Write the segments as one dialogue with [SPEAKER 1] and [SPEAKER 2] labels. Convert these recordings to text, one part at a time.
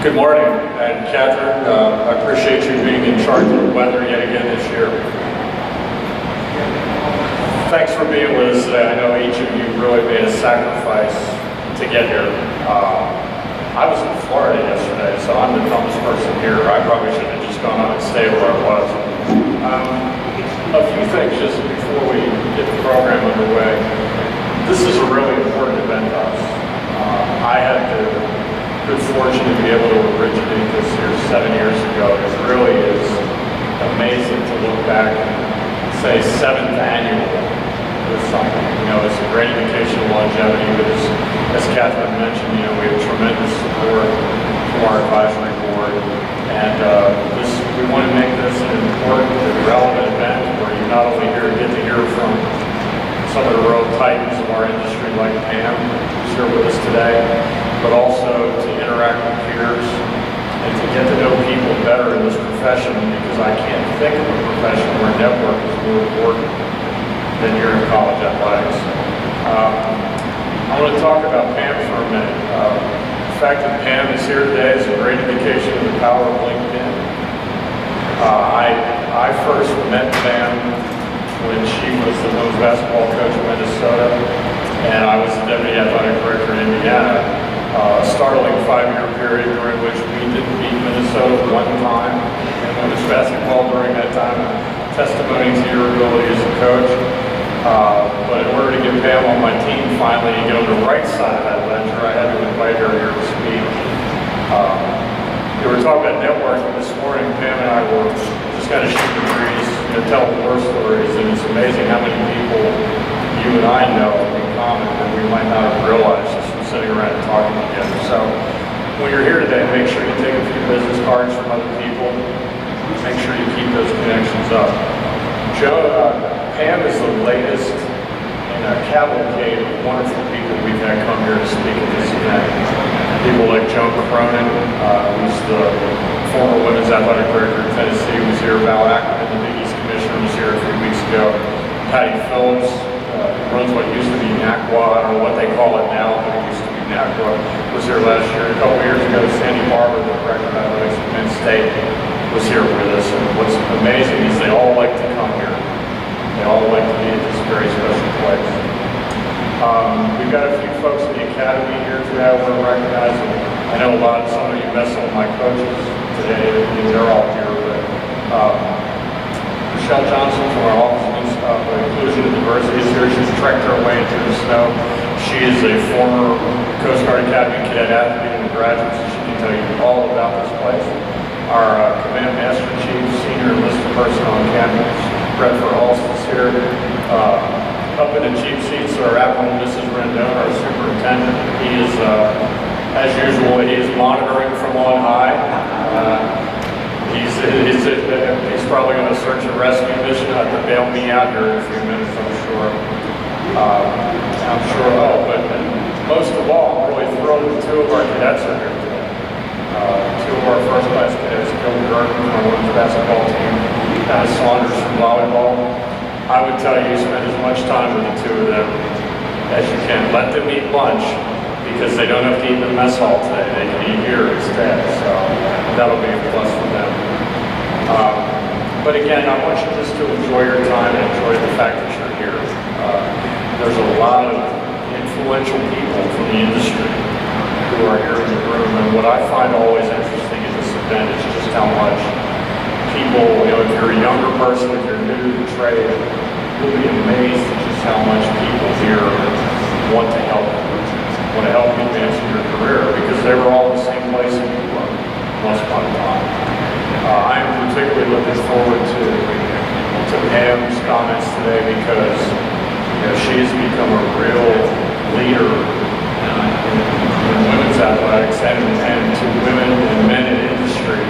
[SPEAKER 1] Good morning, and Catherine, I appreciate you being in charge of the weather yet again this year. Thanks for being with us today. I know each of you really made a sacrifice to get here. I was in Florida yesterday, so I'm the dumbest person here. I probably should have just gone on and stayed where I was. A few things just before we get the program underway. This is a really important event to us. I had the good fortune to be able to originate this here 7 years ago. It really is amazing to look back and say 7th annual is something. You know, it's a great indication of longevity, but as Catherine mentioned, you know, we have tremendous support from our advisory board, and we want to make this an important and relevant event where you not only get to hear from some of the real titans of our industry like Pam, who's here with us today, but also to interact with peers and to get to know people better in this profession, because I can't think of a profession where network is more important than here in college athletics. I want to talk about Pam for a minute. The fact that Pam is here today is a great indication of the power of LinkedIn. I first met Pam when she was the women's basketball coach in Minnesota, and I was the deputy athletic director in Indiana. A startling 5-year period during which we didn't beat Minnesota one time in women's basketball during that time. Testimony to your ability as a coach. But in order to get Pam on my team finally and get on the right side of that ledger, I had to invite her here to speak. We were talking about networking this morning. Pam and I were just kind of shooting the breeze, telling war stories, and it's amazing how many people you and I know in common that we might not have realized just from sitting around and talking together. So when you're here today, make sure you take a few business cards from other people. Make sure you keep those connections up. Pam is the latest in a cavalcade of wonderful people we've had come here to speak at this event. People like Joan Cronin, who's the former women's athletic director in Tennessee, was here. Val Ackerman, the Big East commissioner, was here a few weeks ago. Patty Phillips, runs what used to be NACWA. I don't know what they call it now, but it used to be NACWA. Was here last year. A couple years ago, Sandy Barber, the director of athletics at Penn State, was here with us. And what's amazing is they all like to come here. They all like to be at this very special place. We've got a few folks in the academy here today I want to recognize. I know some of you met some of my coaches today, and they're all here. But Michelle Johnson from our Office of Inclusion and Diversity is here. She's trekked her way into the snow. She is a former Coast Guard Academy cadet athlete and a graduate, so she can tell you all about this place. Our Command Master Chief, Senior Enlisted Person on campus, Bradford Halst, is here. Up in the cheap seats are Admiral Mrs. Rendon, our superintendent. He is, as usual, he is monitoring from on high. He's probably going to search and rescue mission to bail me out here in a few minutes, I'm sure. But most of all, I'm really thrilled that 2 of our cadets are here today. 2 of our first-class cadets, Gilbert Gardner from our women's basketball team, Anna Saunders from volleyball. I would tell you, spend as much time with the 2 of them as you can. Let them eat lunch, because they don't have to eat in the mess hall today. They can eat here instead, so that'll be a plus for them. But again, I want you just to enjoy your time and enjoy the fact that you're here. There's a lot of influential people from the industry who are here in the room, and what I find always interesting at this event is just how much people, if you're a younger person, if you're new to the trade, you'll be amazed at just how much people here want to help you advance in your career, because they were all in the same place that you were once upon a time. I'm particularly looking forward to Pam's comments today, because she has become a real leader in women's athletics and to women and men in industry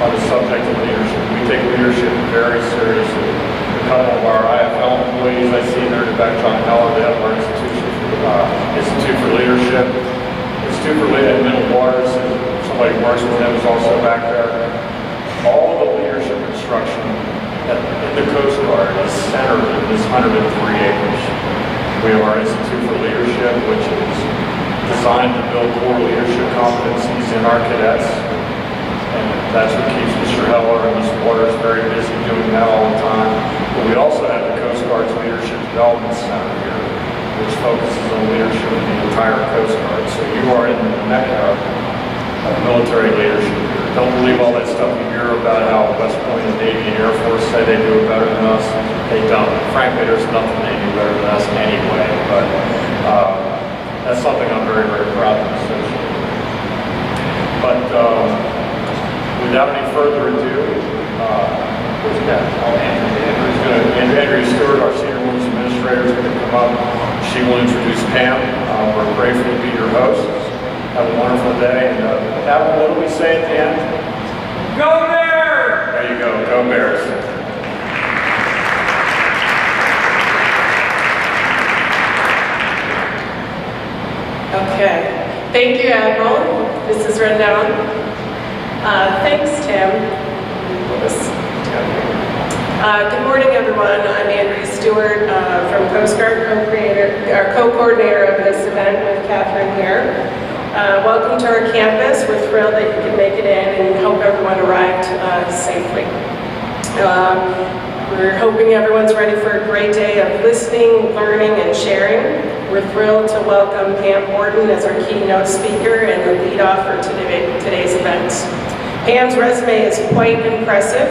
[SPEAKER 1] on the subject of leadership. We take leadership very seriously. A couple of our IFL employees I see there in the back, John Heller, they have our Institute for Leadership. Institute for Leadership in Middle Waters, somebody who works with them is also back there. All of the leadership instruction in the Coast Guard is centered in this 103 acres. We have our Institute for Leadership, which is designed to build core leadership competencies in our cadets. and that's what keeps Mr. Heller and Mr. Waters very busy doing that all the time. But we also have the Coast Guard's Leadership Development Center here, which focuses on leadership of the entire Coast Guard. So you are in the mecca of military leadership here. Don't believe all that stuff you hear about how West Point and Navy and Air Force say they do it better than us. They don't. Frankly, there's nothing they do better than us anyway. But that's something I'm very, very proud to associate with. But without any further ado, where's Kat? Andrew Stewart, our Senior Women's Administrator, is going to come up. She will introduce Pam. We're grateful to be your hosts. Have a wonderful day. And Adam, what do we say at the end?
[SPEAKER 2] Go Bears!
[SPEAKER 1] There you go. Go Bears.
[SPEAKER 3] Okay. Thank you, Admiral. This is rundown. Thanks, Tim. Good morning, everyone. I'm Andrea Stewart from Coast Guard, co-coordinator of this event with Catherine here. Welcome to our campus. We're thrilled that you can make it in and hope everyone arrived safely. We're hoping everyone's ready for a great day of listening, learning, and sharing. We're thrilled to welcome Pam Borton as our keynote speaker and the lead off for today's event. Pam's resume is quite impressive.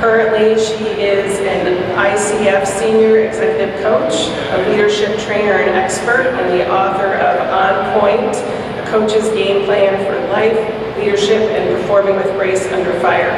[SPEAKER 3] Currently, she is an ICF Senior Executive Coach, a leadership trainer and expert, and the author of On Point, A Coach's Game Plan for Life, Leadership, and Performing with Grace Under Fire.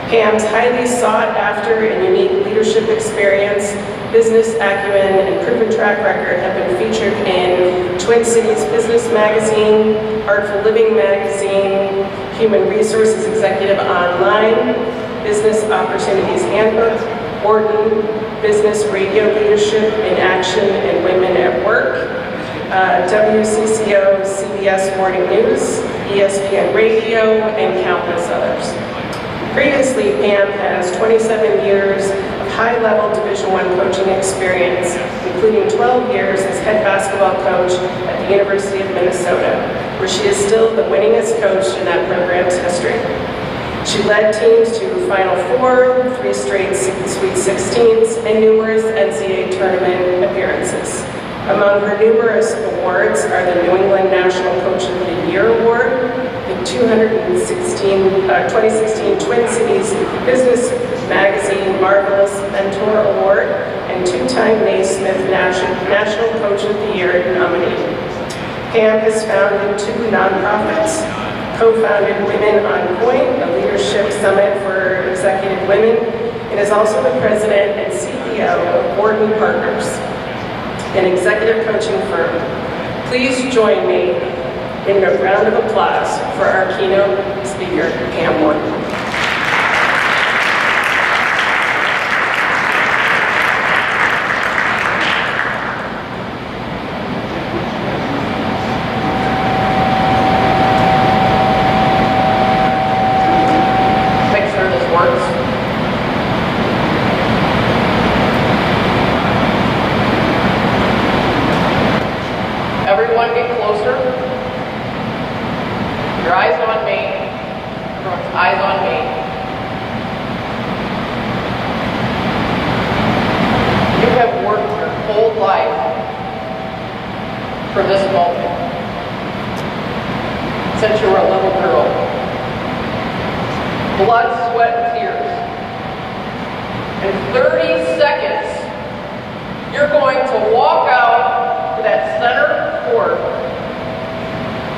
[SPEAKER 3] Pam's highly sought after and unique leadership experience, business acumen, and proven track record have been featured in Twin Cities Business Magazine, Artful Living Magazine, Human Resources Executive Online, Business Opportunities Handbook, Wharton, Business Radio Leadership in Action and Women at Work, WCCO, CBS Morning News, ESPN Radio, and countless others. Previously, Pam has 27 years of high-level Division I coaching experience, including 12 years as head basketball coach at the University of Minnesota, where she is still the winningest coach in that program's history. She led teams to Final Four, 3 straight Sweet 16s, and numerous NCAA tournament appearances. Among her numerous awards are the New England National Coach of the Year Award, the 2016 Twin Cities Business Magazine Marvelous Mentor Award, and 2-time Naismith National Coach of the Year nominee. Pam has founded 2 nonprofits, co-founded Women on Point, a leadership summit for executive women, and is also the president and CEO of Wharton Partners, an executive coaching firm. Please join me in a round of applause for our keynote speaker, Pam Horton.
[SPEAKER 2] Everyone get closer. Your eyes on me. Everyone's eyes on me. You have worked your whole life for this moment. Since you were a little girl. Blood, sweat, and tears. In 30 seconds, you're going to walk out to that center court,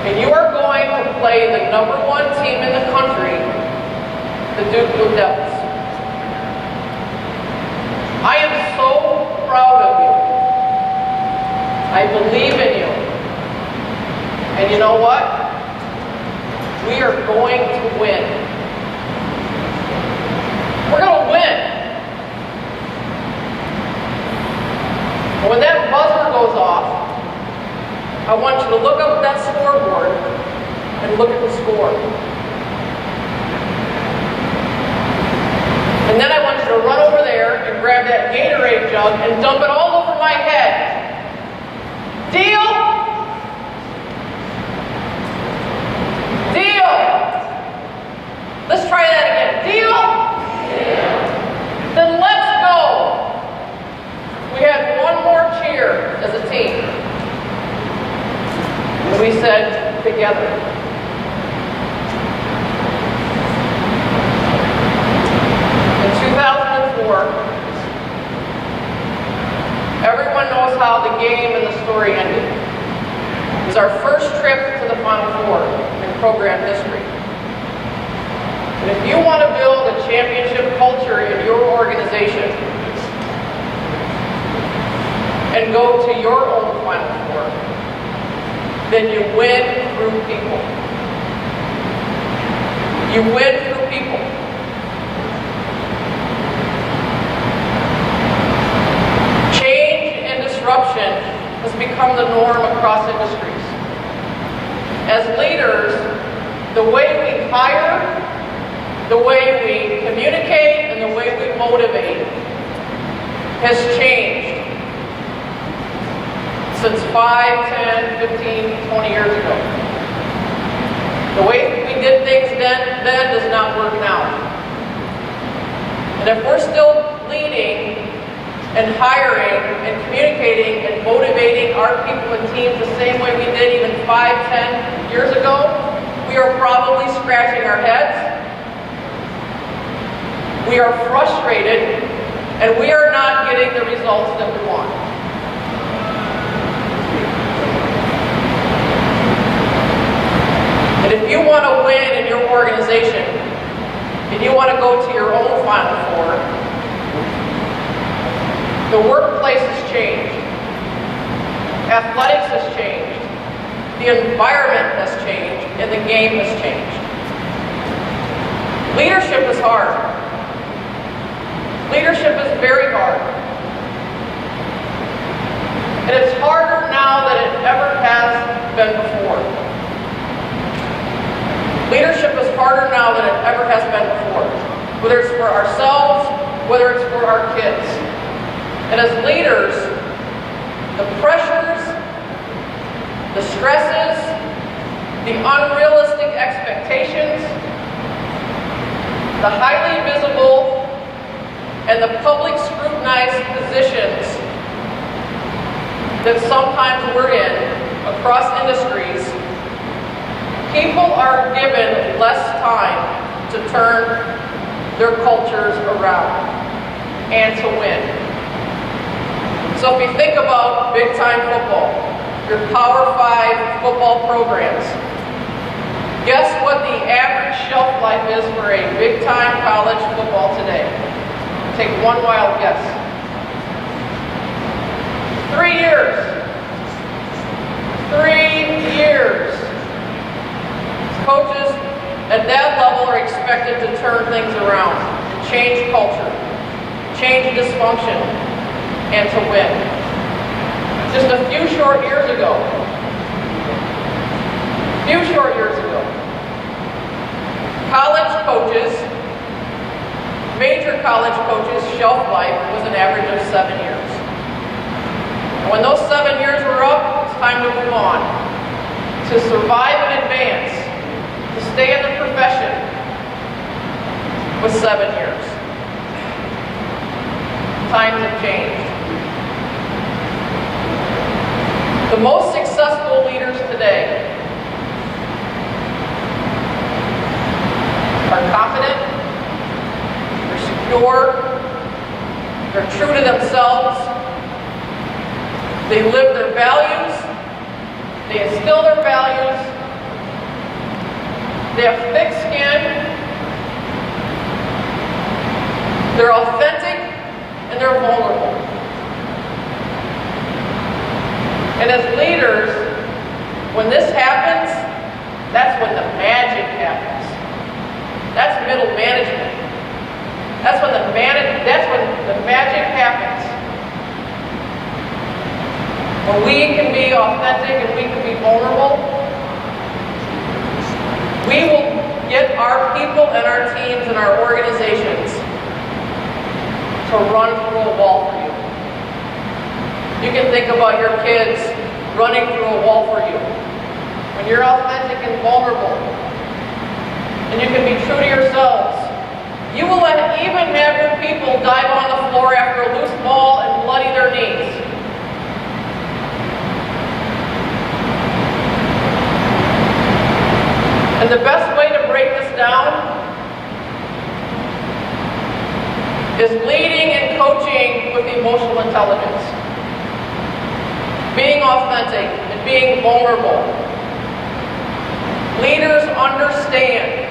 [SPEAKER 2] and you are going to play the #1 team in the country, the Duke Blue Devils. I am so proud of you. I believe in you. And you know what? We are going to win. We're going to win. When that buzzer goes off, I want you to look up at that scoreboard and look at the score. And then I want you to run over there and grab that Gatorade jug and dump it all over my head. Deal? Deal! Let's try that again. Deal? Then let's go. We had one more cheer as a team. And we said, together. In 2004, everyone knows how the game and the story ended. It was our first trip to the Final Four in program history. And if you want to build a championship culture in your organization and go to your own Final Four, then you win through people. You win through people. Change and disruption has become the norm across industries. As leaders, the way we hire, the way we communicate, and the way we motivate has changed since 5, 10, 15, 20 years ago. The way we did things then does not work now. And if we're still leading and hiring and communicating and motivating our people and teams the same way we did even 5, 10 years ago, we are probably scratching our heads. We are frustrated, and we are not getting the results that we want. And if you want to win in your organization, and you want to go to your own Final Four, the workplace has changed. Athletics has changed. The environment has changed, and the game has changed. Leadership is hard. Leadership is very hard. And it's harder now than it ever has been before. Leadership is harder now than it ever has been before. Whether it's for ourselves, whether it's for our kids. And as leaders, the pressures, the stresses, the unrealistic expectations, the highly visible and the public scrutinized positions that sometimes we're in across industries, people are given less time to turn their cultures around and to win. So if you think about big-time football, your Power 5 football programs, guess what the average shelf life is for a big-time college football today? Take one wild guess. 3 years. 3 years. Coaches at that level are expected to turn things around, change culture, change dysfunction, and to win. Just a few short years ago, college coaches, major college coaches' shelf life was an average of 7 years. And when those 7 years were up, it's time to move on. To survive and advance, to stay in the profession, was 7 years. Times have changed. The most successful leaders today are confident, they're secure, they're true to themselves, they live their values, they instill their values, they have thick skin, they're authentic, and they're vulnerable. And as leaders, when this happens, that's when the magic happens. That's middle management. That's when the magic happens. When we can be authentic and we can be vulnerable, we will get our people and our teams and our organizations to run through a wall for you. You can think about your kids running through a wall for you. When you're authentic and vulnerable, and you can be true to yourselves. You will even have your people dive on the floor after a loose ball and bloody their knees. And the best way to break this down is leading and coaching with emotional intelligence. Being authentic and being vulnerable. Leaders understand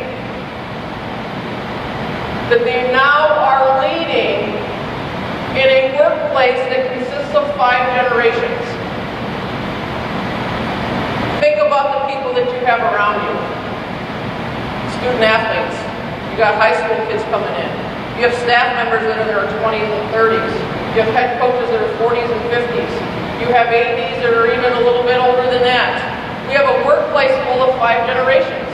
[SPEAKER 2] that they now are leading in a workplace that consists of 5 generations. Think about the people that you have around you. Student athletes. You got high school kids coming in. You have staff members that are in their 20s and 30s. You have head coaches that are 40s and 50s. You have ADs that are even a little bit older than that. We have a workplace full of 5 generations.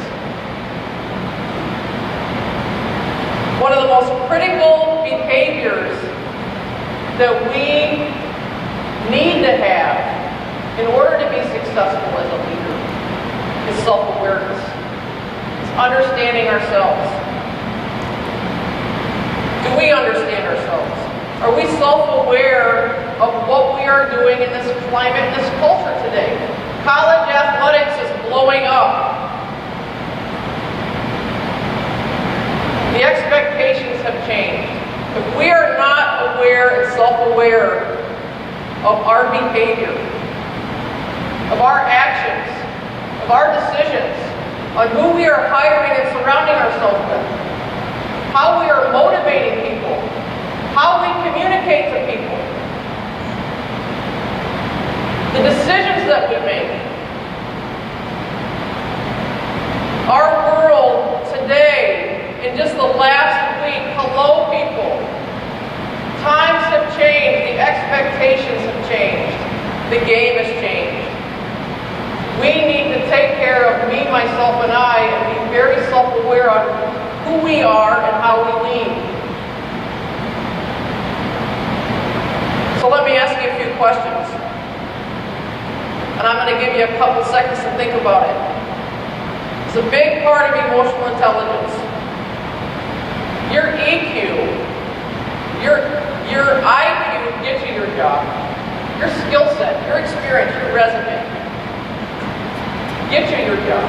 [SPEAKER 2] One of the most critical behaviors that we need to have in order to be successful as a leader is self-awareness. It's understanding ourselves. Do we understand ourselves? Are we self-aware of what we are doing in this climate, in this culture today? College athletics is blowing up. The expectations have changed. If we are not aware and self-aware of our behavior, of our actions, of our decisions, on who we are hiring and surrounding ourselves with, how we are motivating people, how we communicate to people, the decisions that we make. Our world today, in just the last week, hello people, times have changed, the expectations have changed, the game has changed. We need to take care of me, myself, and I, and be very self-aware on who we are and how we lead. So let me ask you a few questions. And I'm going to give you a couple seconds to think about it. It's a big part of emotional intelligence. Your EQ, your IQ gets you your job. Your skill set, your experience, your resume gets you your job.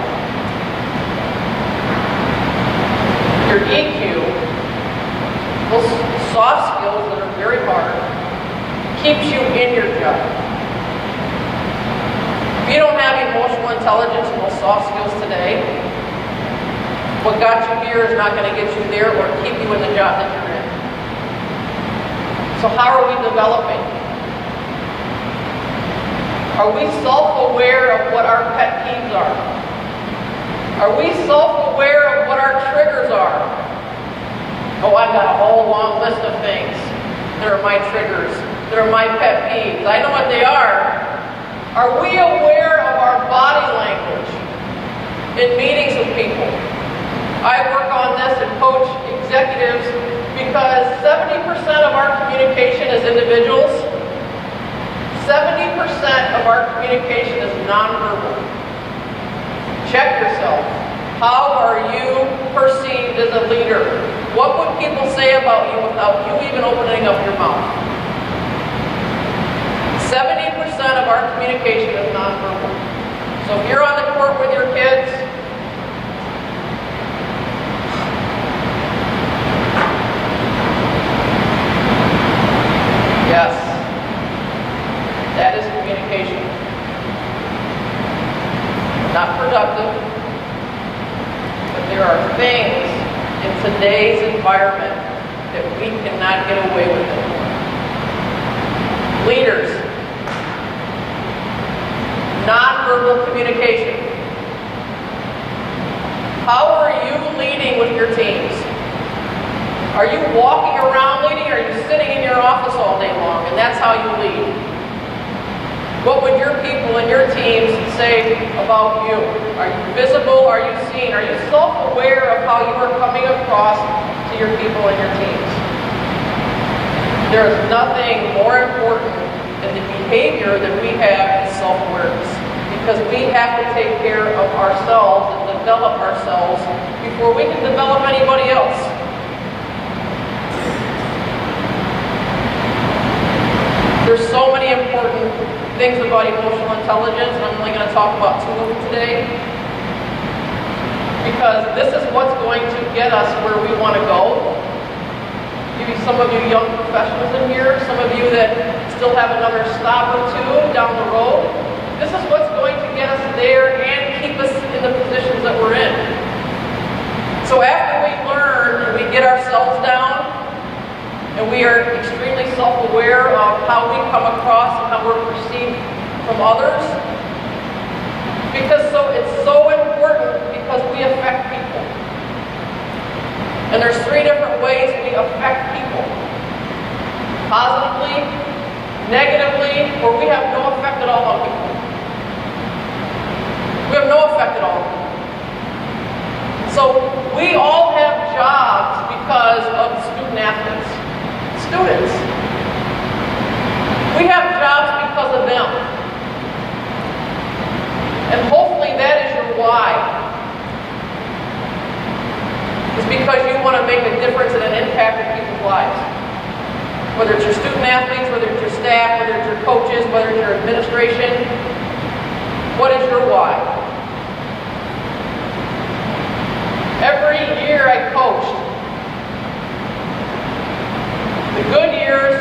[SPEAKER 2] Your EQ, those soft skills that are very hard, keeps you in your job. If you don't have emotional intelligence and those soft skills today, what got you here is not going to get you there or keep you in the job that you're in. So how are we developing? Are we self-aware of what our pet peeves are? Are we self-aware of what our triggers are? Oh, I've got a whole long list of things that are my triggers, that are my pet peeves. I know what they are. Are we aware of our body language in meetings with people? I work on this and coach executives because 70% of our communication as individuals, 70% of our communication is nonverbal. Check yourself. How are you perceived as a leader? What would people say about you without you even opening up your mouth? 70% of our communication is nonverbal. So if you're on the court with your kids, yes, that is communication. Not productive, but there are things in today's environment that we cannot get away with anymore. Leaders, nonverbal communication. How are you leading with your teams? Are you walking around leading, or are you sitting in your office all day long, and that's how you lead? What would your people and your teams say about you? Are you visible? Are you seen? Are you self-aware of how you are coming across to your people and your teams? There is nothing more important than the behavior that we have in self-awareness, because we have to take care of ourselves and develop ourselves before we can develop anybody else. There's so many important things about emotional intelligence, and I'm only going to talk about 2 of them today. Because this is what's going to get us where we want to go. Maybe some of you young professionals in here, some of you that still have another stop or 2 down the road. This is what's going to get us there and keep us in the positions that we're in. So after we learn and we get ourselves down, and we are extremely self-aware of how we come across and how we're perceived from others, because it's so important because we affect people. And there's 3 different ways we affect people. Positively, negatively, or we have no effect at all on people. We have no effect at all. So we all have jobs because of student athletes. Students. We have jobs because of them. And hopefully that is your why. It's because you want to make a difference and an impact in people's lives. Whether it's your student athletes, whether it's your staff, whether it's your coaches, whether it's your administration. What is your why? Every year I coached. The good years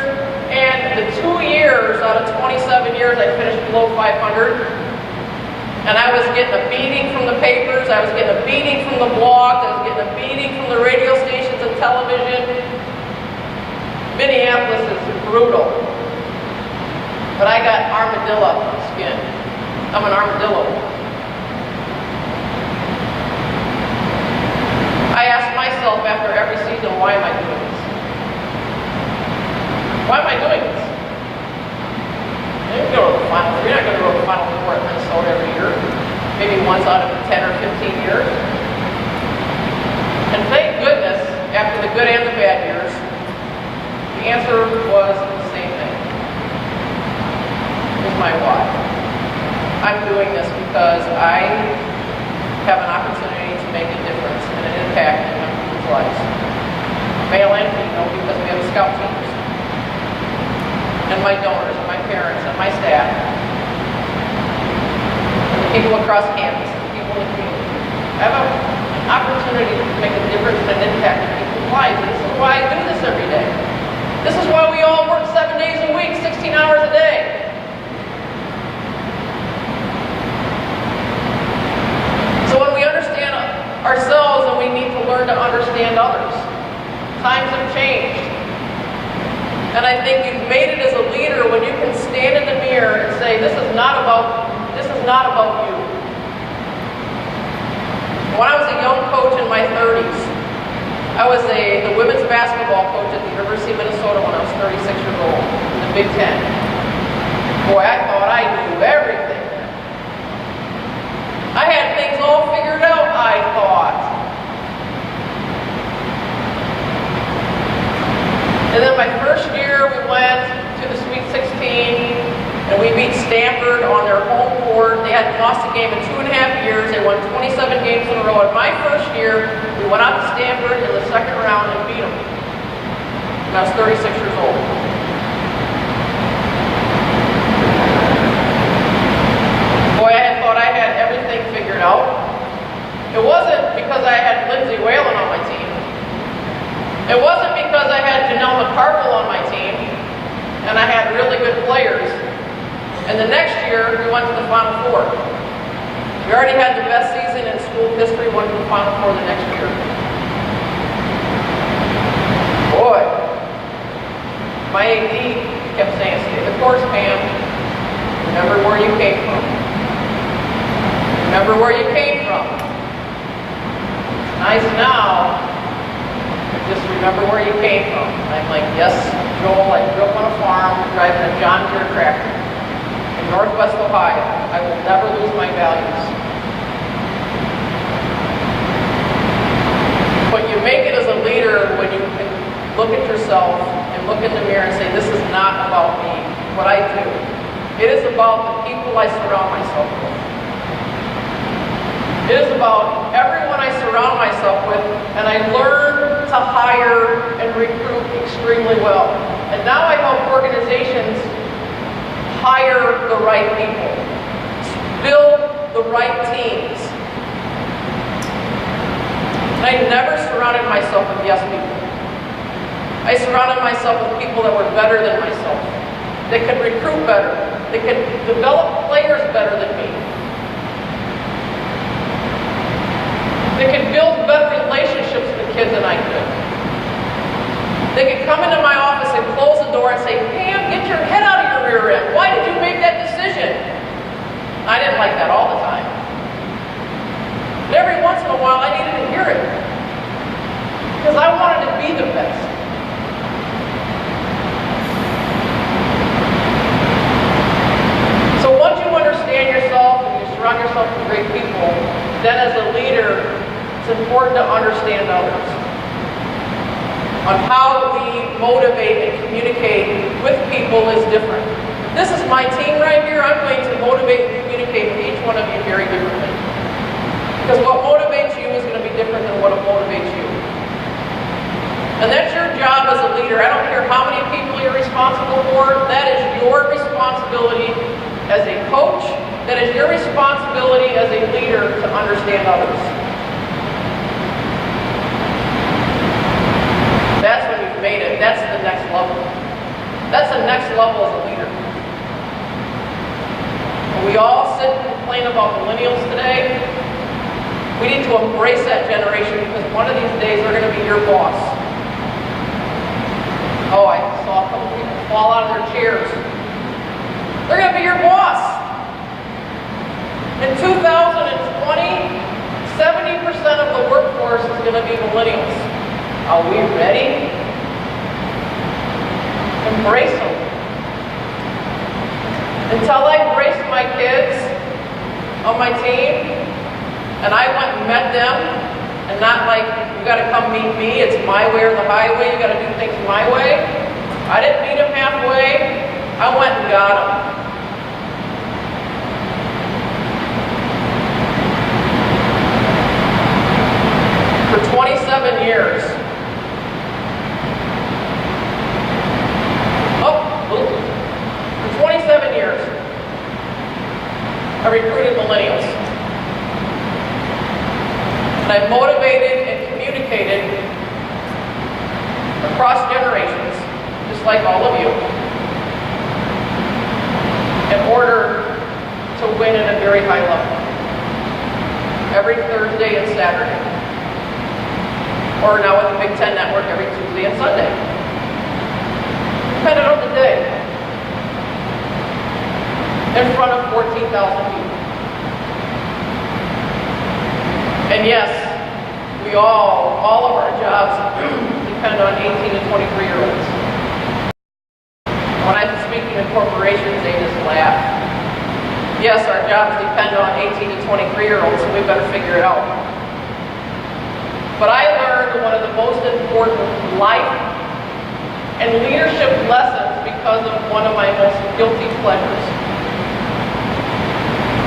[SPEAKER 2] and the 2 years out of 27 years I finished below 500. And I was getting a beating from the papers, I was getting a beating from the blogs, I was getting a beating from the radio stations and television. Minneapolis is brutal. But I got armadillo skin. I'm an armadillo. I ask myself after every season, why am I doing this? Why am I doing this? You're going to the final. You're not going to go to the Final Four at Minnesota every year. Maybe once out of 10 or 15 years. And thank goodness, after the good and the bad years, the answer was the same thing. Here's my why. I'm doing this because I have an opportunity to make a difference and an impact in my people's lives. Male and female, because we have scout teams. And my donors, and my parents, and my staff, and the people across campus, and the people in the community. I have an opportunity to make a difference and an impact in people's lives. And this is why I do this every day. This is why we all work 7 days a week, 16 hours a day. So when we understand ourselves, and we need to learn to understand others. Times have changed. And I think you've made it as a leader when you can stand in the mirror and say, this is not about you. When I was a young coach in my 30s, I was the women's basketball coach at the University of Minnesota when I was 36 years old, in the Big Ten. Boy, I thought I knew everything. I had things all figured out, I thought. And then my first year, we went to the Sweet 16, and we beat Stanford on their home court. They hadn't lost a game in 2.5 years. They won 27 games in a row. In my first year, we went out to Stanford in the second round and beat them. And I was 36 years old. Boy, I had thought I had everything figured out. It wasn't because I had Lindsay Whalen on my team. It wasn't because I had Janelle McCarville on my team, and I had really good players. And the next year, we went to the Final Four. We already had the best season in school history, went to the Final Four the next year. Boy, my AD kept saying, stay the course, Pam. Remember where you came from. Remember where you came from. Nice now. Just remember where you came from. And I'm like, yes, Joel, I grew up on a farm driving a John Deere tractor in Northwest Ohio. I will never lose my values. But you make it as a leader when you can look at yourself and look in the mirror and say, this is not about me, what I do. It is about the people I surround myself with. It is about surround myself with, and I learned to hire and recruit extremely well. And now I help organizations hire the right people, build the right teams. And I never surrounded myself with yes people. I surrounded myself with people that were better than myself. They could recruit better. They could develop players better than me. They could build better relationships with the kids than I could. They could come into my office and close the door and say, Pam, get your head out of your rear end. Why did you make that decision? I didn't like that all the time. But every once in a while, I needed to hear it. Because I wanted to be the best. So once you understand yourself and you surround yourself with great people, then as a leader, it's important to understand others. On how we motivate and communicate with people is different. This is my team right here. I'm going to motivate and communicate with each one of you very differently. Because what motivates you is going to be different than what motivates you. And that's your job as a leader. I don't care how many people you're responsible for. That is your responsibility as a coach. That is your responsibility as a leader to understand others. That's when you've made it. That's the next level. That's the next level as a leader. When we all sit and complain about millennials today, we need to embrace that generation because one of these days they're going to be your boss. Oh, I saw a couple people fall out of their chairs. They're going to be your boss. In 2020, 70% of the workforce is going to be millennials. Are we ready? Embrace them. Until I embraced my kids on my team, and I went and met them, and not like, you got to come meet me, it's my way or the highway, you got to do things my way. I didn't meet them halfway, I went and got them. For 27 years. For 27 years, I recruited millennials. And I motivated and communicated across generations, just like all of you, in order to win at a very high level. Every Thursday and Saturday. Or now with the Big Ten Network every Tuesday and Sunday. Depending on the day. In front of 14,000 people. And yes, we all of our jobs depend on 18 to 23-year-olds. When I'm speaking to corporations, they just laugh. Yes, our jobs depend on 18 to 23-year-olds, so we better figure it out. But I learned one of the most important life and leadership lessons because of one of my most guilty pleasures.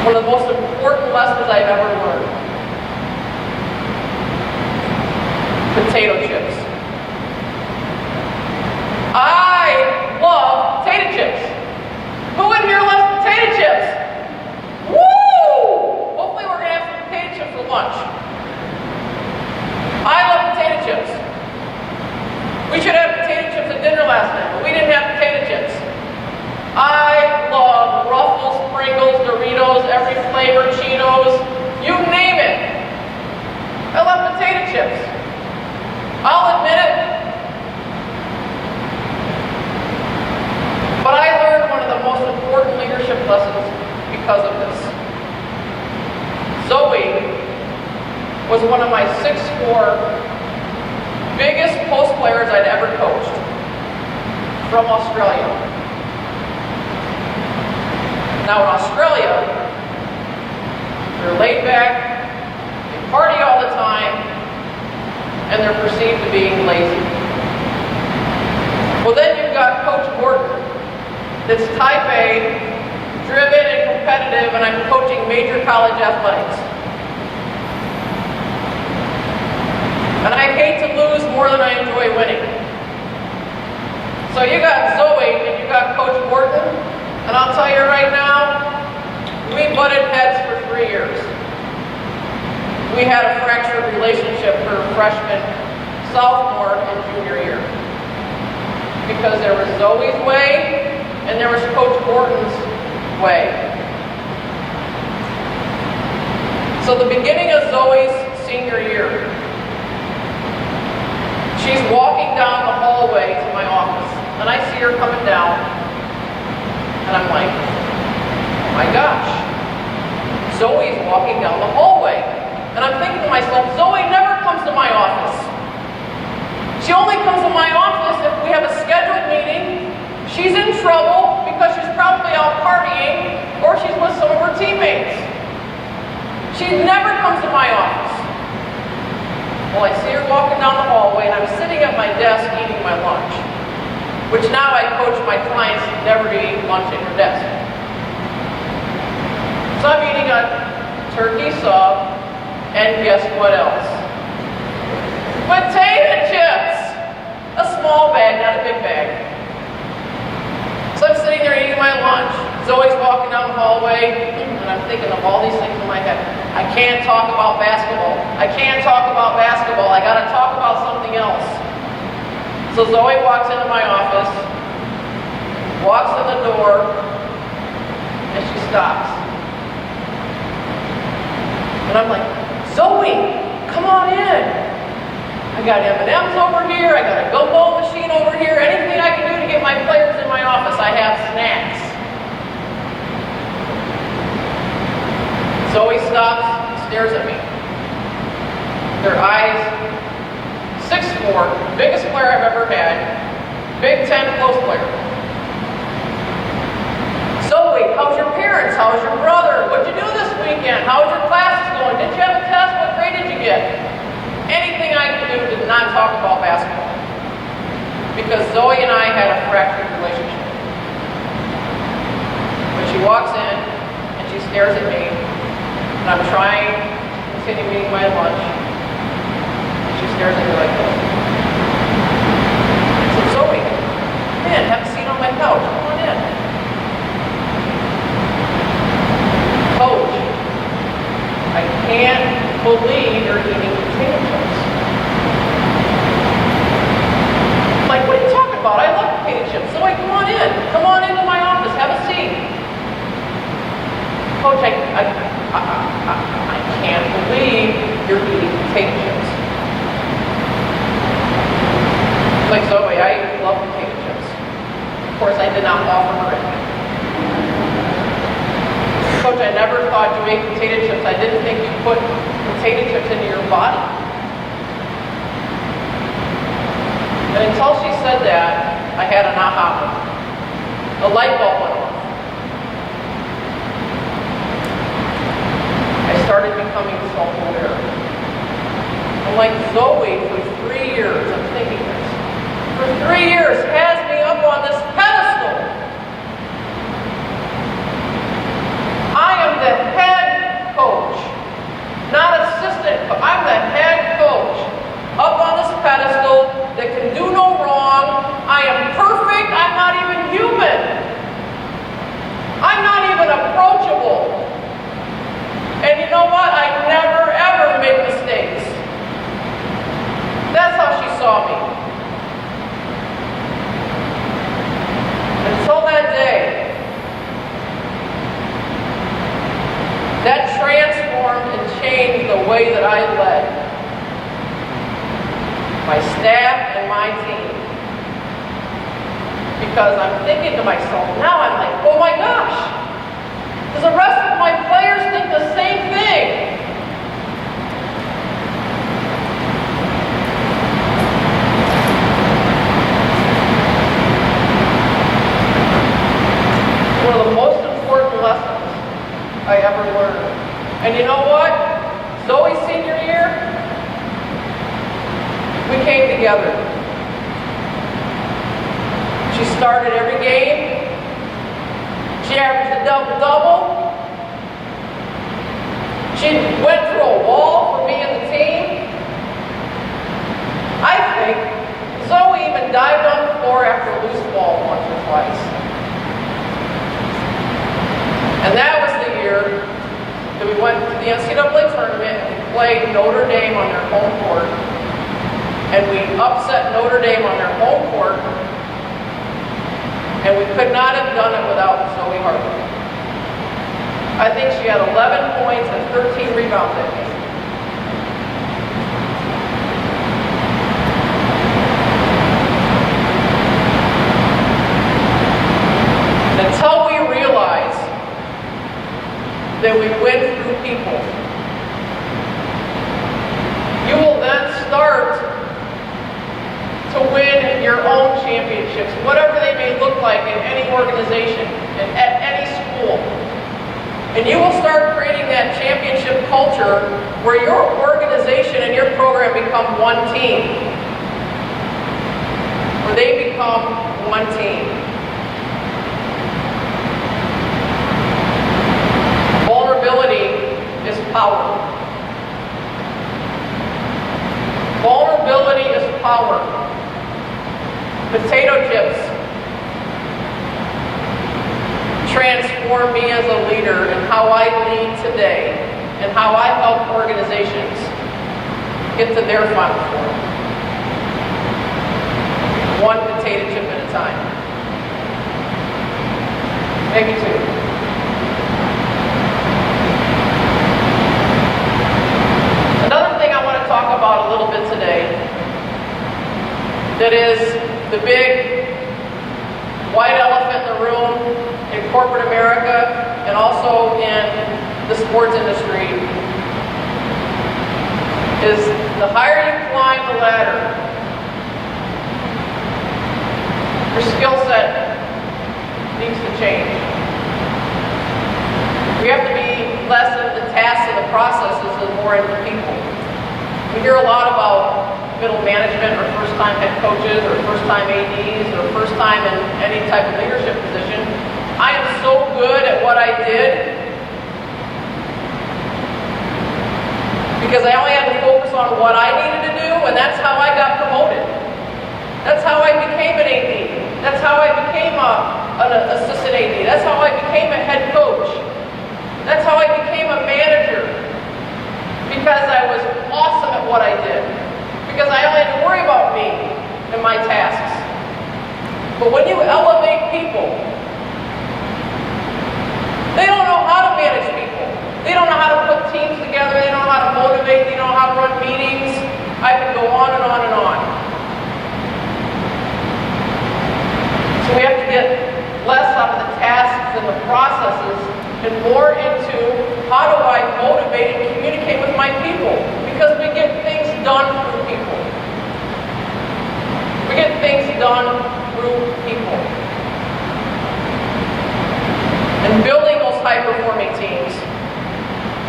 [SPEAKER 2] One of the most important lessons I've ever learned. Potato chips. I love potato chips. Who in here loves potato chips? Woo! Hopefully we're going to have some potato chips for lunch. I love potato chips. We should have potato chips at dinner last night, but we didn't have potato chips. I love Ruffles, Pringles, Doritos, every flavor, Cheetos, you name it. I love potato chips. I'll admit it. But I learned one of the most important leadership lessons because of this. Zoe was one of my 6'4" biggest post players I'd ever coached from Australia. Now in Australia, they're laid back, they party all the time, and they're perceived to being lazy. Well, then you've got Coach Borton, that's type A, driven and competitive, and I'm coaching major college athletics. And I hate to lose more than I enjoy winning. So you got Zoe and you got Coach Borton, and I'll tell you right now, we butted heads for 3 years. We had a fractured relationship for freshman, sophomore, and junior year. Because there was Zoe's way, and there was Coach Borton's way. So the beginning of Zoe's senior year, she's walking down the hallway to my office, and I see her coming down, and I'm like, oh my gosh, Zoe's walking down the hallway. And I'm thinking to myself, Zoe never comes to my office. She only comes to my office if we have a scheduled meeting, she's in trouble because she's probably out partying, or she's with some of her teammates. She never comes to my office. Well, I see her walking down the hallway, and I'm sitting at my desk eating my lunch, which now I coach my clients never to eat lunch at your desk. So I'm eating a turkey sub, and guess what else? Potato chips! A small bag, not a big bag. So I'm sitting there eating my lunch. Zoe's walking down the hallway, and I'm thinking of all these things in my head. I can't talk about basketball. I can't talk about basketball. I gotta talk about something else. So Zoe walks into my office, walks in the door, and she stops. And I'm like, Zoe, come on in. I got M&Ms over here, I got a gumball machine over here, anything I can do to get my players in my office, I have snacks. Zoe stops, stares at me. Their eyes, 6'4", biggest player I've ever had, Big Ten close player. Zoe, how's your parents? How's your brother? What'd you do this weekend? How's your classes going? Did you have a test? What grade did you get? Anything I could do to not talk about basketball. Because Zoe and I had a fractured relationship. When she walks in and she stares at me, and I'm trying to continue eating my lunch, and she stares at me like this. I said, Zoe, come in, have a seat on my couch. Come on in. Coach, I can't believe you're eating potato chips. I'm like, what are you talking about? I love potato chips. Zoe, come on in. Come on into my office. Have a seat. Coach, I can't believe you're eating potato chips. I'm like, Zoe, I love potato chips. Of course, I did not offer her anything. Coach, I never thought you ate potato chips. I didn't think you put potato chips into your body. And until she said that, I had an aha moment. A light bulb went off. I started becoming self-aware. I'm like, Zoe, for 3 years, I'm thinking this, for 3 years has me up on this pedestal. I am the head coach, not assistant coach. I'm the head coach, up on this pedestal that can do no wrong. I am perfect. I'm not even human. I'm not even approachable. And you know what? I never, ever make mistakes. That's how she saw me. Until that day, that transformed and changed the way that I led my staff and my team. Because I'm thinking to myself, now I'm like, oh my gosh, does the rest of my players think the same thing? One of the most important lessons I ever learned. And you know what? Zoe's senior year, we came together. She started every game. She averaged a double-double. She went through a wall for me and the team. dived on the floor after a loose ball once or twice. And that was the year that we went to the NCAA tournament and we played Notre Dame on their home court. And we upset Notre Dame on their home court. And we could not have done it without Zoe Harper. I think she had 11 points and 13 rebounds that game. Until we realize that we win through people, you will then start to win your own championships, whatever they may look like in any organization and at any school. And you will start creating that championship culture where your organization and your program become one team. Where they become one team. Vulnerability is power. Vulnerability is power. Potato chips transform me as a leader in how I lead today and how I help organizations get to their Final Four. One potato chip at a time. Maybe two. Another thing I want to talk about a little bit today that is the big white elephant in the room in corporate America and also in the sports industry is the higher you climb the ladder, your skill set needs to change. We have to be less in the tasks and the processes and more into people. We hear a lot about middle management or first-time head coaches or first-time ADs or first-time in any type of leadership position. I am so good at what I did because I only had to focus on what I needed to do, and that's how I got promoted. That's how I became an AD. That's how I became an assistant AD. That's how I became a head coach. That's how I became a manager, because I was awesome at what I did. Because I only had to worry about me and my tasks. But when you elevate people, they don't know how to manage people. They don't know how to put teams together. They don't know how to motivate. They don't know how to run meetings. I can go on and on and on. So we have to get less out of the tasks and the processes and more into how do I motivate and communicate with my people. Because we get things done through people. We get things done through people. And building those high-performing teams,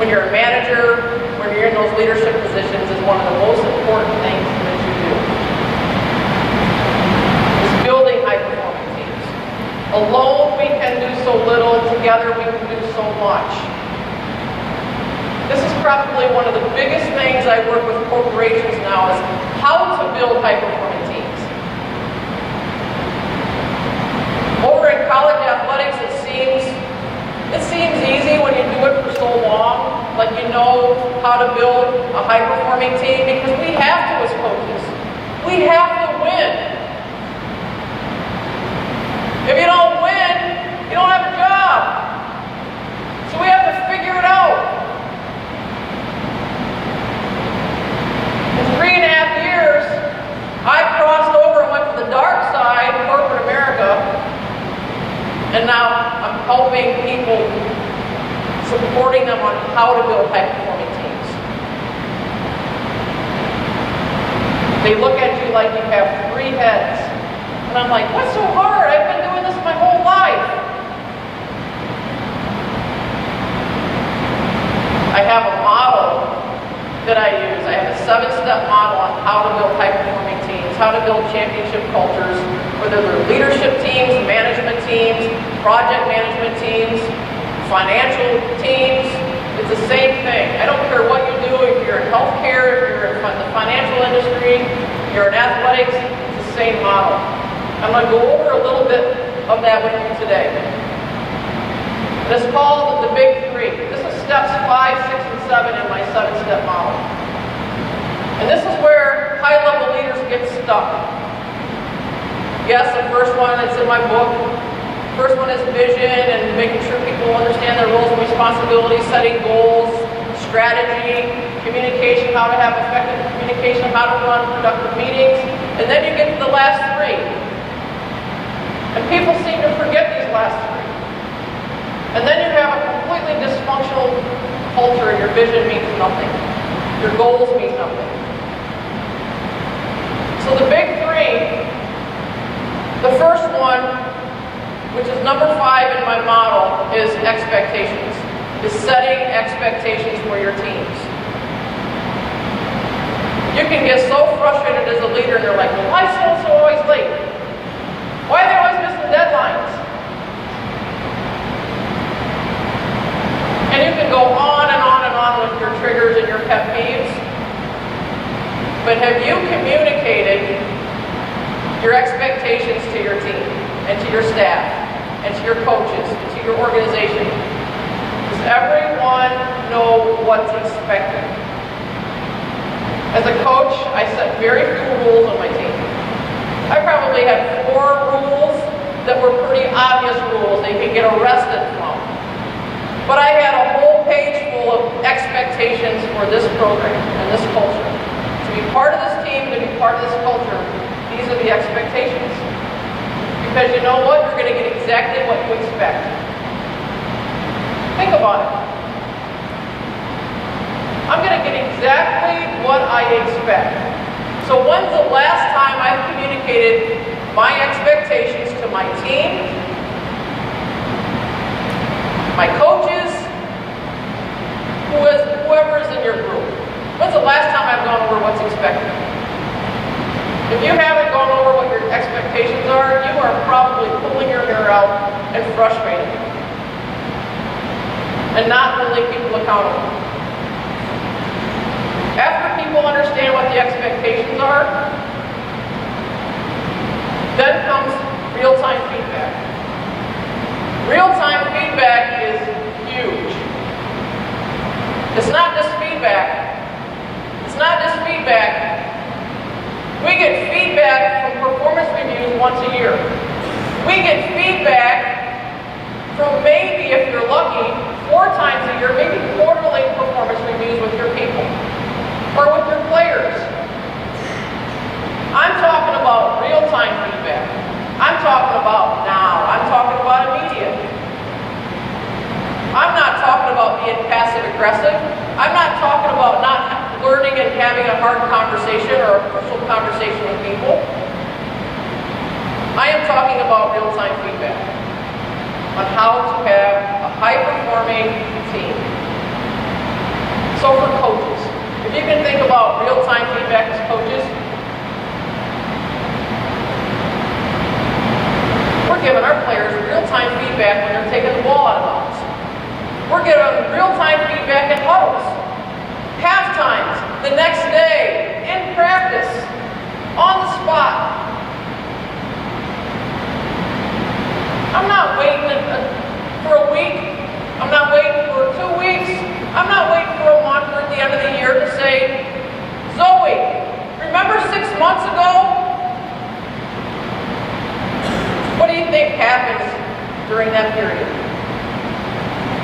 [SPEAKER 2] when you're a manager, when you're in those leadership positions, is one of the most important things that you do. Is building high-performing teams. Alone, we can do so little. Together, we can do so much. This is probably one of the biggest things I work with corporations now is how to build high-performing teams. Over in college athletics, it seems easy when you do it for so long, like you know how to build a high-performing team, because we have to as coaches. We have to win. If you don't win, you don't have a job. So we have to figure it out. In 3.5 years, I crossed over and went to the dark side of corporate America, and now I'm helping people, supporting them on how to build high-performing teams. They look at you like you have 3 heads, and I'm like, what's so hard? I've been doing this my whole life. I have a model that I use. I have a 7-step model on how to build high-performing teams, how to build championship cultures, whether they're leadership teams, management teams, project management teams, financial teams. It's the same thing. I don't care what you do, if you're in healthcare, if you're in the financial industry, you're in athletics, it's the same model. I'm going to go over a little bit of that with you today. It's called the Big Three. This is steps 5, 6, and 7 in my 7-step model. And this is where high-level leaders get stuck. Yes, the first one that's in my book. First one is vision and making sure people understand their roles and responsibilities, setting goals, strategy, communication, how to have effective communication, how to run productive meetings. And then you get to the last 3. And people seem to forget these last 3. And then you have a completely dysfunctional culture and your vision means nothing. Your goals mean nothing. So the Big Three, the first one, which is number 5 in my model, is expectations. Is setting expectations for your teams. You can get so frustrated as a leader and you're like, well, why is so always late? Why are they always missing deadlines? And you can go on and on and on with your triggers and your pet peeves. But have you communicated your expectations to your team and to your staff and to your coaches and to your organization? Does everyone know what's expected? As a coach, I set very few rules on my team. I probably had 4 rules that were pretty obvious rules they could get arrested from. But I had a whole page full of expectations for this program and this culture. To be part of this team, to be part of this culture, these are the expectations. Because you know what? You're going to get exactly what you expect. Think about it. I'm going to get exactly what I expect. So when's the last time I've communicated my expectations to my team, my coaches, whoever is in your group? When's the last time I've gone over what's expected? If you haven't gone over what your expectations are, you are probably pulling your hair out and frustrated. And not holding people accountable. After people understand what the expectations are, then comes real-time feedback. Real-time feedback is huge. It's not just feedback. It's not just feedback. We get feedback from performance reviews once a year. We get feedback from maybe, if you're lucky, 4 times a year, maybe quarterly performance reviews with your people or with your players. I'm talking about real-time feedback. I'm talking about now. I'm talking about immediate. I'm not talking about being passive-aggressive. I'm not talking about not learning and having a hard conversation or a crucial conversation with people. I am talking about real-time feedback on how to have a high-performing team. So for coaches, if you can think about real-time feedback as coaches, we're giving our players real-time feedback when they're taking the ball out of bounds. We're giving them real-time feedback in huddles, half times, the next day, in practice, on the spot. I'm not waiting for a week. I'm not waiting for 2 weeks. I'm not waiting for a month or at the end of the year to say, Zoe, remember 6 months ago? What do you think happens during that period?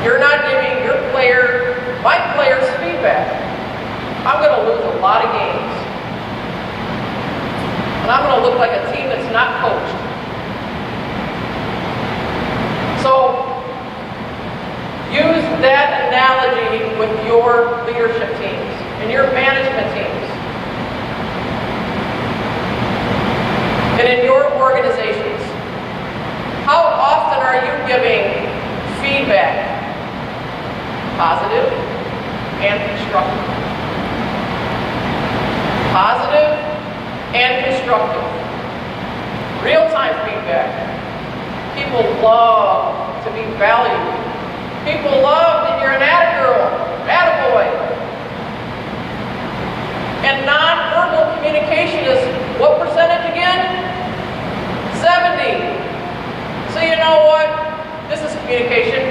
[SPEAKER 2] You're not giving your player, my players, feedback. I'm going to lose a lot of games. And I'm going to look like a team that's not coached. So, use that analogy with your leadership teams and your management teams. And in your organizations. How often are you giving feedback? Positive and constructive. Positive and constructive. Real-time feedback. People love to be valued. People love to hear an atta-girl, atta-boy. And non-verbal communication is what percentage again? So you know what? This is communication.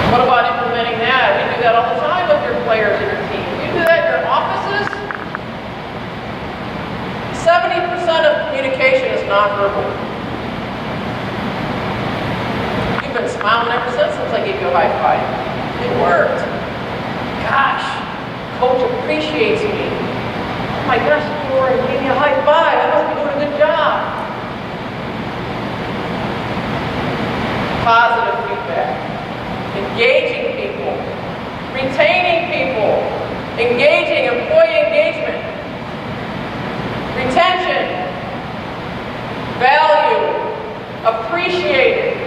[SPEAKER 2] What about implementing that? We do that all the time with your players and your team. You do that in your offices. 70% of communication is nonverbal. You've been smiling ever since I gave you a high five. It worked. Gosh, coach appreciates me. Oh my gosh, you already gave me a high five. I must be doing a good job. Positive feedback. Engaging people. Retaining people. Engaging, employee engagement. Retention. Value. Appreciated.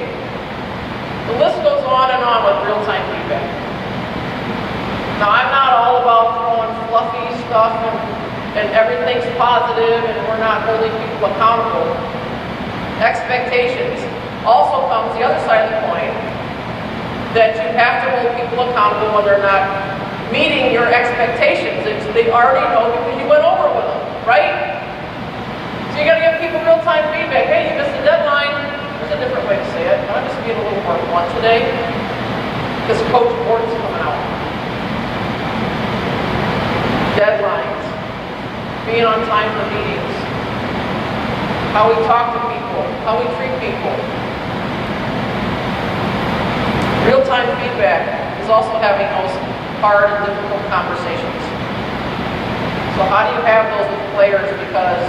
[SPEAKER 2] The list goes on and on with real-time feedback. Now, I'm not all about throwing fluffy stuff and everything's positive and we're not holding people accountable. Expectations. Also comes the other side of the coin, that you have to hold people accountable when they're not meeting your expectations. They already know because you went over with them, right? So you got to give people real-time feedback. Hey, you missed the deadline. There's a different way to say it. I'm just being a little more blunt today because Coach Borton's coming out. Deadlines, being on time for meetings, how we talk to people, how we treat people. Real-time feedback is also having those hard and difficult conversations. So how do you have those with players? Because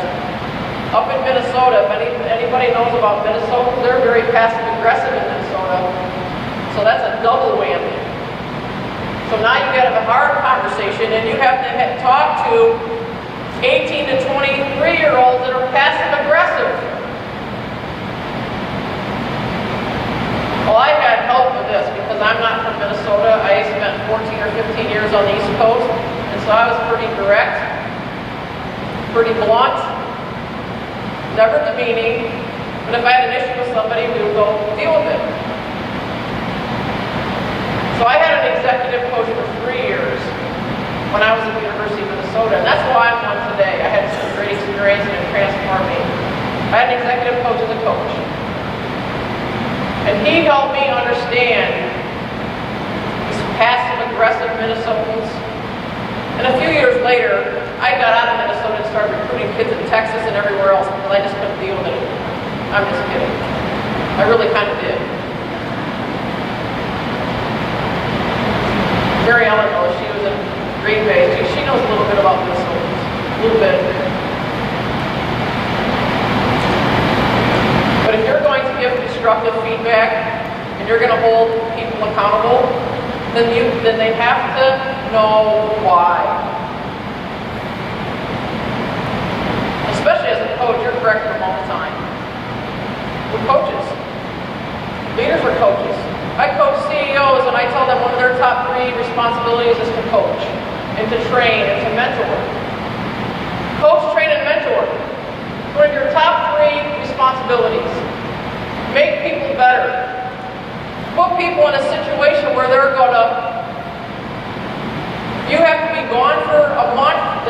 [SPEAKER 2] up in Minnesota, if anybody knows about Minnesota, they're very passive-aggressive in Minnesota. So that's a double whammy. So now you got to have a hard conversation and you have to talk to 18 to 23-year-olds that are passive-aggressive. Well, I had help with this because I'm not from Minnesota. I spent 14 or 15 years on the East Coast, and so I was pretty direct, pretty blunt, never demeaning, but if I had an issue with somebody, we would go deal with it. So I had an executive coach for 3 years when I was at the University of Minnesota, and that's why I'm on today. I had some great experience and it transformed me. I had an executive coach as a coach. And he helped me understand these passive-aggressive Minnesotans. And a few years later, I got out of Minnesota and started recruiting kids in Texas and everywhere else because I just couldn't deal with it. I'm just kidding. I really kind of did. Mary Ellen knows, she was in Green Bay. She knows a little bit about Minnesotans. A little bit. But if you're going to give constructive feedback and you're going to hold people accountable, then they have to know why. Especially as a coach, you're correcting them all the time. We're coaches. Leaders are coaches. I coach CEOs and I tell them one of their top 3 responsibilities is to coach and to train and to mentor. Coach, train, and mentor. One of your top 3 responsibilities. Make people better. Put people in a situation where they're going to, you have to be gone for a month,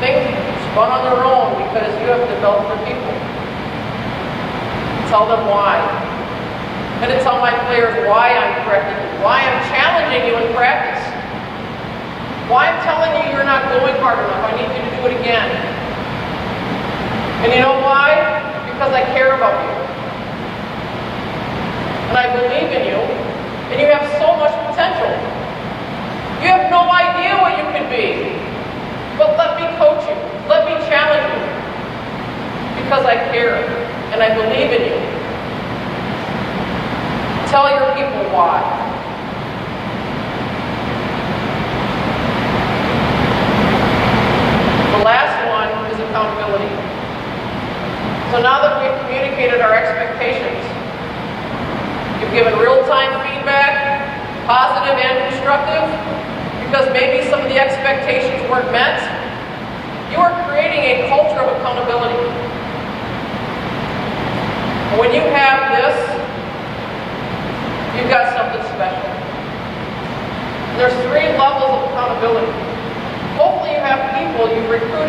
[SPEAKER 2] things spun on their own because you have developed the people. Tell them why. And to tell my players why I'm correcting you, why I'm challenging you in practice. Why I'm telling you you're not going hard enough, I need you to do it again. And you know why? Because I care about you. And I believe in you. And you have so much potential. You have no idea what you could be. But let me coach you. Let me challenge you. Because I care. And I believe in you. Tell your people why. The last one is accountability. So now that we've communicated our expectations, you've given real-time feedback, positive and constructive, because maybe some of the expectations weren't met, you are creating a culture of accountability. When you have this, you've got something special. There's 3 levels of accountability. Hopefully you have people you've recruited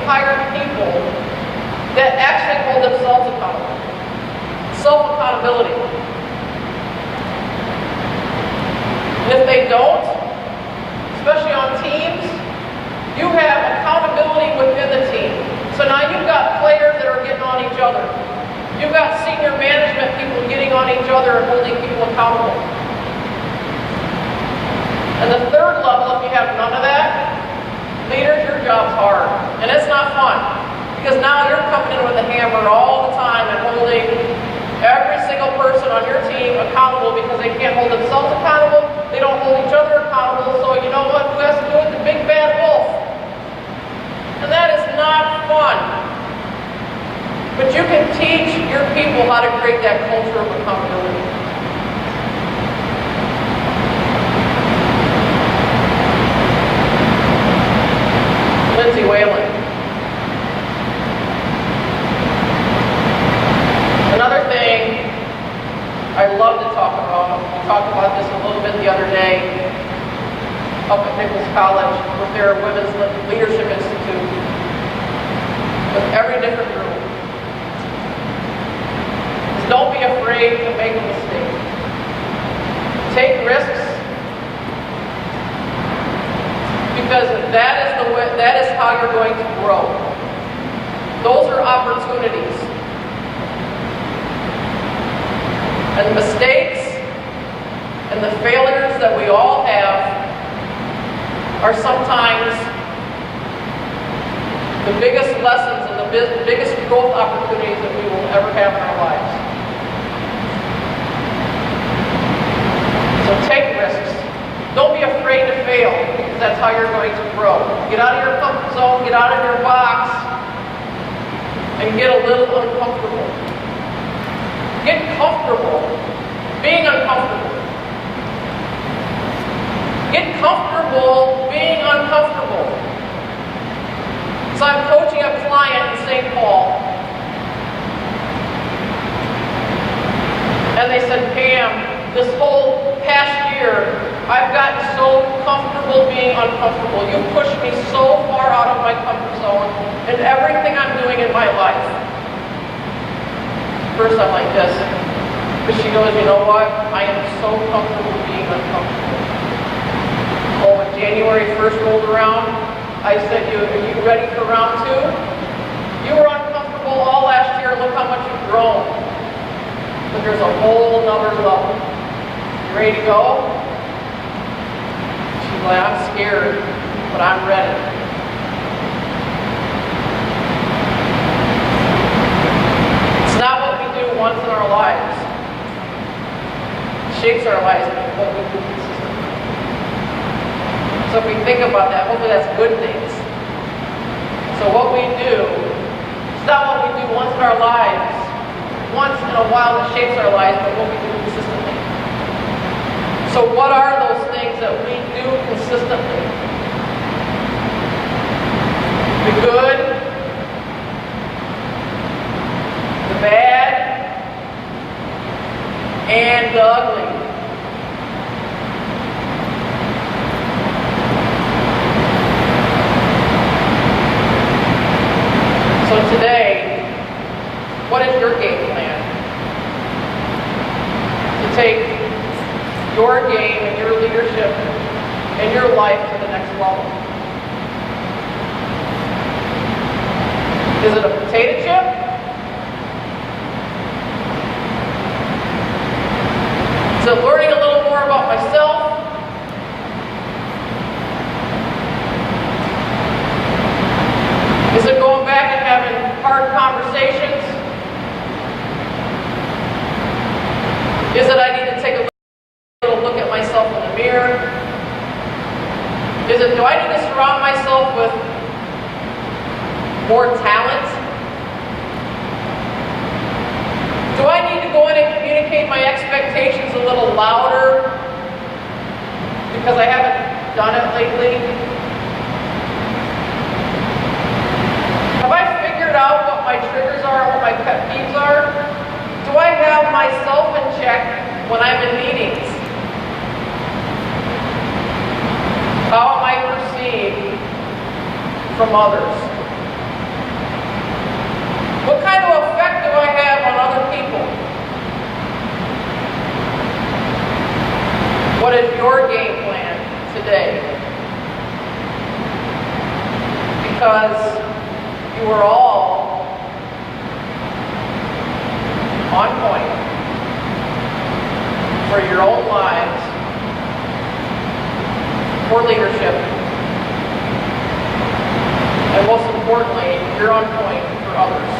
[SPEAKER 2] hire people that actually hold themselves accountable. Self-accountability. And if they don't, especially on teams, you have accountability within the team. So now you've got players that are getting on each other. You've got senior management people getting on each other and holding people accountable. And the third level, if you have none of that, leaders, your job's hard. And it's not fun. Because now you're coming in with a hammer all the time and holding every single person on your team accountable because they can't hold themselves accountable, they don't hold each other accountable, so you know what? Who has to do it? The big bad wolf. And that is not fun. But you can teach your people how to create that culture of accountability. Lindsay Whalen. Another thing I love to talk about, we talked about this a little bit the other day up at Nichols College with their Women's Leadership Institute with every different group. Is don't be afraid to make a mistake. Take risks because that is how you're going to grow. Those are opportunities. And the mistakes and the failures that we all have are sometimes the biggest lessons and the biggest growth opportunities that we will ever have in our lives. So take risks. Don't be afraid to fail, because that's how you're going to grow. Get out of your comfort zone, get out of your box, and get a little uncomfortable. Get comfortable being uncomfortable. Get comfortable being uncomfortable. So I'm coaching a client in St. Paul. And they said, Pam, this whole past year, I've gotten so comfortable being uncomfortable. You pushed me so far out of my comfort zone in everything I'm doing in my life. First I'm like this, but she goes, you know what? I am so comfortable being uncomfortable. Oh, when January 1st rolled around, I said, are you ready for round 2? You were uncomfortable all last year, look how much you've grown. But there's a whole nother level. You ready to go? She's like, I'm scared, but I'm ready. Once in our lives. It shapes our lives, what we do consistently. So if we think about that, hopefully that's good things. So what we do, it's not what we do once in our lives, once in a while that shapes our lives, but what we do consistently. So what are those things that we do consistently? The good, the bad, and the ugly. So today, what is your game plan to take your game and your leadership and your life to the next level? Is it a potato chip? Is it learning a little more about myself? Is it going back and having hard conversations? Is it I need to take a little look at myself in the mirror? Is it do I need to surround myself with more talent? Do I need to go in and communicate my expectations a little louder because I haven't done it lately? Have I figured out what my triggers are and what my pet peeves are? Do I have myself in check when I'm in meetings? How am I perceived from others? you are all on point for your own lives, for leadership, and most importantly, you're on point for others.